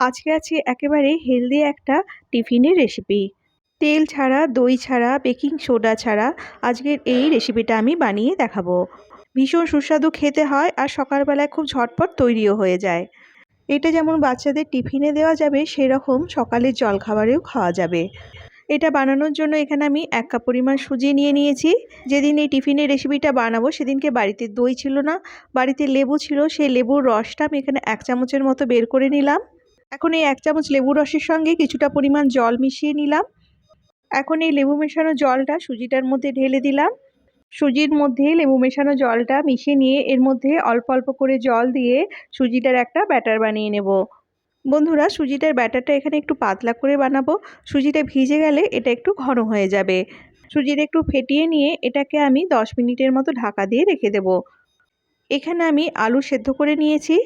আজকে আছে একেবারে হেলদি একটা টিফিনের রেসিপি। তেল ছাড়া, দই ছাড়া, বেকিং সোডা ছাড়া আজকের এই রেসিপিটা আমি বানিয়ে দেখাবো। ভীষণ সুস্বাদু খেতে হয় আর সকালবেলায় খুব ঝটপট তৈরিও হয়ে যায়। এটা যেমন বাচ্চাদের টিফিনে দেওয়া যাবে, সেরকম সকালের জলখাবারেও খাওয়া যাবে। এটা বানানোর জন্য এখানে আমি 1 কাপ পরিমাণ সুজি নিয়ে নিয়েছি। যেদিন এই টিফিনের রেসিপিটা বানাবো সেদিনকে বাড়িতে দই ছিল না, বাড়িতে লেবু ছিল। সেই লেবুর রসটা আমি এখানে 1 চামচের মতো বের করে নিলাম। এখন এই 1 চামচ লেবুর রসের সঙ্গে কিছুটা পরিমাণ জল মিশিয়ে নিলাম। এখন এই লেবু মেশানো জলটা সুজিটার মধ্যে ঢেলে দিলাম। সুজির মধ্যে লেবু মেশানো জলটা মিশিয়ে নিয়ে এর মধ্যে অল্প অল্প করে জল দিয়ে সুজিটার একটা ব্যাটার বানিয়ে নেব। বন্ধুরা, সুজিটার ব্যাটারটা এখানে একটু পাতলা করে বানাবো। সুজিটা ভিজে গেলে এটা একটু ঘন হয়ে যাবে। সুজিটা একটু ফেটিয়ে নিয়ে এটাকে আমি 10 মিনিটের মতো ঢাকা দিয়ে রেখে দেব। এখানে আমি আলু সেদ্ধ করে নিয়েছি।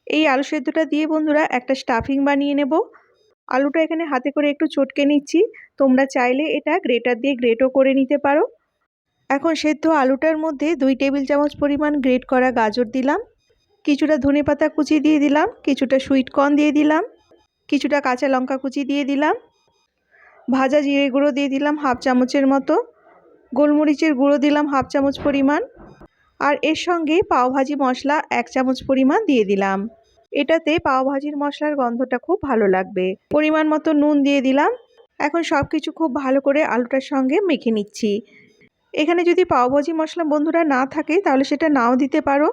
এই আলু সেদ্ধটা দিয়ে বন্ধুরা একটা স্টাফিং বানিয়ে নেব। আলুটা এখানে হাতে করে একটু চটকে নিচ্ছি। তোমরা চাইলে এটা গ্রেটার দিয়ে গ্রেটও করে নিতে পারো। এখন সেদ্ধ আলুটার মধ্যে 2 টেবিল চামচ পরিমাণ গ্রেট করা গাজর দিলাম, কিছুটা ধনেপাতা কুচি দিয়ে দিলাম, কিছুটা সুইট কর্ন দিয়ে দিলাম, কিছুটা কাঁচা লঙ্কা কুচি দিয়ে দিলাম, ভাজা জিরে গুঁড়ো দিয়ে দিলাম 1/2 চামচের মতো, গোলমরিচের গুঁড়ো দিলাম 1/2 চামচ পরিমাণ, আর এর সঙ্গে পাওভাজি মশলা 1 চামচ পরিমাণ দিয়ে দিলাম। এটাতে পাওভাজির মশলার গন্ধটা খুব ভালো লাগবে। পরিমাণ মতো নুন দিয়ে দিলাম। এখন সব কিছু খুব ভালো করে আলুটার সঙ্গে মেখে নিচ্ছি। এখানে যদি পাওভাজি মশলা বন্ধুরা না থাকে তাহলে সেটা নাও দিতে পারো।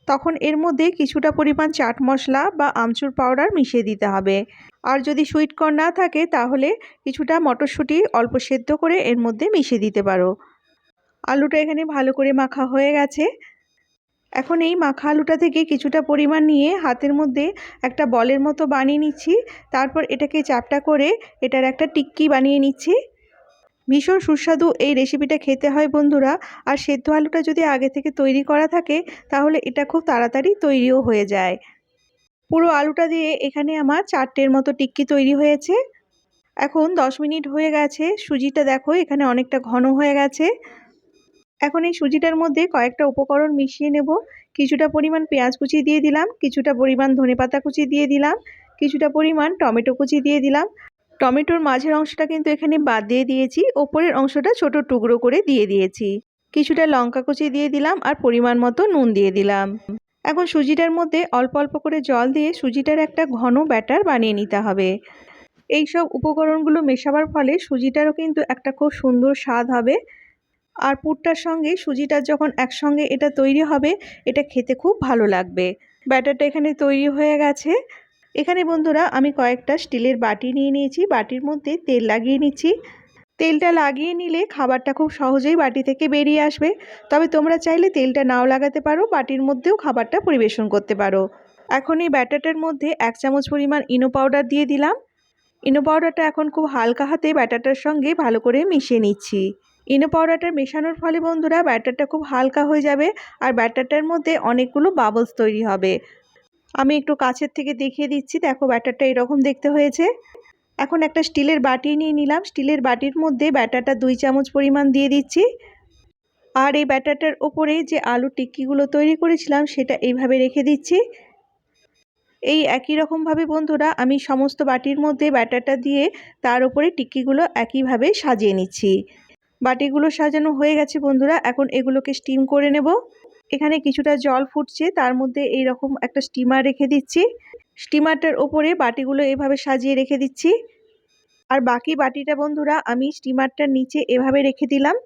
তখন এর মধ্যে কিছুটা পরিমাণ চাট মশলা বা আমচুর পাউডার মিশিয়ে দিতে হবে। আর যদি সুইট কর্ন না থাকে তাহলে কিছুটা মটরশুঁটি অল্প সেদ্ধ করে এর মধ্যে মিশিয়ে দিতে পারো। আলুটা এখানে ভালো করে মাখা হয়ে গেছে। এখন এই মাখা আলুটা থেকে কিছুটা পরিমাণ নিয়ে হাতের মধ্যে একটা বলের মতো বানিয়ে নিচ্ছি। তারপর এটাকে চ্যাপ্টা করে এটার একটা টিক্কি বানিয়ে নিচ্ছি। ভীষণ সুস্বাদু এই রেসিপিটা খেতে হয় বন্ধুরা। আর সেদ্ধ আলুটা যদি আগে থেকে তৈরি করা থাকে তাহলে এটা খুব তাড়াতাড়ি তৈরিও হয়ে যায়। পুরো আলুটা দিয়ে এখানে আমার 4টের মতো টিক্কি তৈরি হয়েছে। এখন 10 মিনিট হয়ে গেছে। সুজিটা দেখো এখানে অনেকটা ঘন হয়ে গেছে। এখন এই সুজিটার মধ্যে কয়েকটা উপকরণ মিশিয়ে নেব। কিছুটা পরিমাণ পেঁয়াজ কুচি দিয়ে দিলাম, কিছুটা পরিমাণ ধনেপাতা কুচি দিয়ে দিলাম, কিছুটা পরিমাণ টমেটো কুচি দিয়ে দিলাম। টমেটোর মাঝের অংশটা কিন্তু এখানে বাদ দিয়ে দিয়েছি, ওপরের অংশটা ছোট টুকরো করে দিয়ে দিয়েছি। কিছুটা লঙ্কা কুচি দিয়ে দিলাম আর পরিমাণ মতো নুন দিয়ে দিলাম। এখন সুজিটার মধ্যে অল্প অল্প করে জল দিয়ে সুজিটার একটা ঘন ব্যাটার বানিয়ে নিতে হবে। এই সব উপকরণগুলো মেশাবার ফলে সুজিটারও কিন্তু একটা খুব সুন্দর স্বাদ হবে। আর পুরটার সঙ্গে সুজিটা যখন একসঙ্গে এটা তৈরি হবে, এটা খেতে খুব ভালো লাগবে। ব্যাটারটা এখানে তৈরি হয়ে গেছে। এখানে বন্ধুরা আমি কয়েকটা স্টিলের বাটি নিয়ে নিয়েছি। বাটির মধ্যে তেল লাগিয়ে নিচ্ছি। তেলটা লাগিয়ে নিলে খাবারটা খুব সহজেই বাটি থেকে বেরিয়ে আসবে। তবে তোমরা চাইলে তেলটা নাও লাগাতে পারো, বাটির মধ্যেও খাবারটা পরিবেশন করতে পারো। এখন এই ব্যাটারটার মধ্যে 1 চামচ পরিমাণ ইনো পাউডার দিয়ে দিলাম। ইনো পাউডারটা এখন খুব হালকা হাতে ব্যাটারটার সঙ্গে ভালো করে মিশিয়ে নিচ্ছি। ইনো পাউডারটা মেশানোর ফলে বন্ধুরা ব্যাটারটা খুব হালকা হয়ে যাবে আর ব্যাটারটার মধ্যে অনেকগুলো বাবলস তৈরি হবে। আমি একটু কাছের থেকে দেখিয়ে দিচ্ছি, দেখো ব্যাটারটা এরকম দেখতে হয়েছে। এখন একটা স্টিলের বাটি নিয়ে নিলাম। স্টিলের বাটির মধ্যে ব্যাটারটা 2 চামচ পরিমাণ দিয়ে দিচ্ছি। আর এই ব্যাটারটার ওপরে যে আলুর টিক্কিগুলো তৈরি করেছিলাম সেটা এইভাবে রেখে দিচ্ছি। এই একই রকমভাবে বন্ধুরা আমি সমস্ত বাটির মধ্যে ব্যাটারটা দিয়ে তার উপরে টিক্কিগুলো একইভাবে সাজিয়ে নিচ্ছি। বাটিগুলো সাজানো হয়ে গেছে বন্ধুরা। এখন এগুলোকে স্টিম করে নেব। এখানে কিছুটা জল ফুটছে, তার মধ্যে এই রকম একটা স্টিমার রেখে দিচ্ছি। স্টিমারটার ওপরে বাটিগুলো এভাবে সাজিয়ে রেখে দিচ্ছি। আর বাকি বাটিটা বন্ধুরা আমি স্টিমারটার নিচে এভাবে রেখে দিলাম।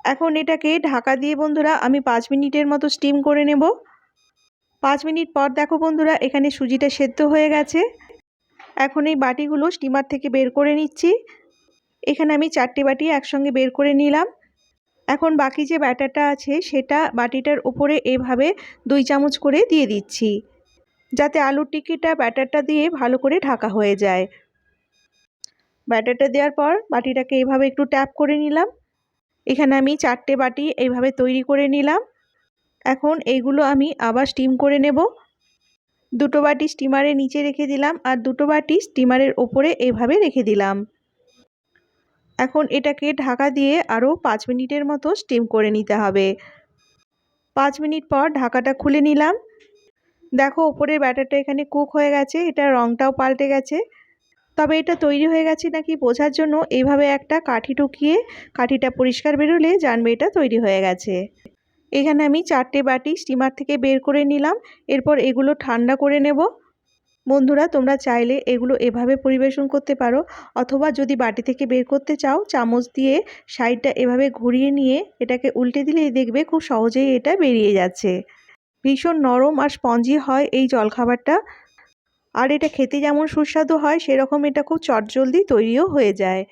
এখন এটাকে ঢাকা দিয়ে বন্ধুরা আমি 5 মিনিটের মতো স্টিম করে নেব। 5 মিনিট পর দেখো বন্ধুরা এখানে সুজিটা সেদ্ধ হয়ে গেছে। এখন এই বাটিগুলো স্টিমার থেকে বের করে নিচ্ছি। এখানে আমি 4টে বাটি একসঙ্গে বের করে নিলাম। এখন বাকি যে ব্যাটারটা আছে সেটা বাটিটার উপরে এভাবে 2 চামচ করে দিয়ে দিচ্ছি, যাতে আলুর টিক্কিটা ব্যাটারটা দিয়ে ভালো করে ঢাকা হয়ে যায়। ব্যাটারটা দেওয়ার পর বাটিটাকে এইভাবে একটু ট্যাপ করে নিলাম। এখানে আমি 4টে বাটি এইভাবে তৈরি করে নিলাম। এখন এইগুলো আমি আবার স্টিম করে নেব। 2টো বাটি স্টিমারের নিচে রেখে দিলাম আর 2টো বাটি স্টিমারের ওপরে এইভাবে রেখে দিলাম। এখন এটাকে ঢাকা দিয়ে আরও 5 মিনিটের মতো স্টিম করে নিতে হবে। 5 মিনিট পর ঢাকাটা খুলে নিলাম। দেখো ওপরের ব্যাটারটা এখানে কুক হয়ে গেছে, এটা রঙটাও পাল্টে গেছে। তবে এটা তৈরি হয়ে গেছে নাকি বোঝার জন্য এইভাবে একটা কাঠি ঢুকিয়ে কাঠিটা পরিষ্কার বেরোলে জানবে এটা তৈরি হয়ে গেছে। এখানে আমি 4টে বাটি স্টিমার থেকে বের করে নিলাম। এরপর এগুলো ঠান্ডা করে নেব। বন্ধুরা তোমরা চাইলে এগুলো এভাবে পরিবেশন করতে পারো, অথবা যদি বাটি থেকে বের করতে চাও চামচ দিয়ে সাইডটা এভাবে ঘুরিয়ে নিয়ে এটাকে উল্টে দিলেই দেখবে খুব সহজেই এটা বেরিয়ে যাচ্ছে। ভীষণ নরম আর স্পঞ্জি হয় এই জলখাবারটা, আর এটা খেতে যেমন সুস্বাদু হয় সেরকম এটা খুব চটজলদি তৈরিও হয়ে যায়।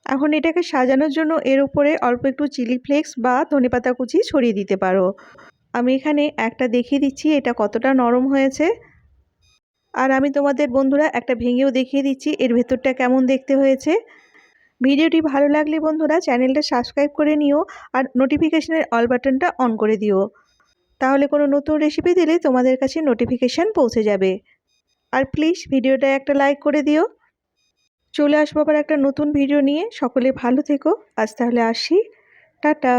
এখন এটাকে সাজানোর জন্য এর উপরে অল্প একটু চিলি ফ্লেক্স বা ধনেপাতা কুচি ছড়িয়ে দিতে পারো। আমি এখানে একটা দেখিয়ে দিচ্ছি এটা কতটা নরম হয়েছে, আর আমি তোমাদের বন্ধুরা একটা ভেঙেও দেখিয়ে দিচ্ছি এর ভেতরটা কেমন দেখতে হয়েছে। ভিডিওটি ভালো লাগলে বন্ধুরা চ্যানেলটা সাবস্ক্রাইব করে নিও আর নোটিফিকেশনের অল বাটনটা অন করে দিও, তাহলে কোনো নতুন রেসিপি দিলে তোমাদের কাছে নোটিফিকেশান পৌঁছে যাবে। আর প্লিজ ভিডিওটা একটা লাইক করে দিও। চলে আসবো আবার একটা নতুন ভিডিও নিয়ে। সকলে ভালো থেকো। আজ তাহলে আসি, টাটা।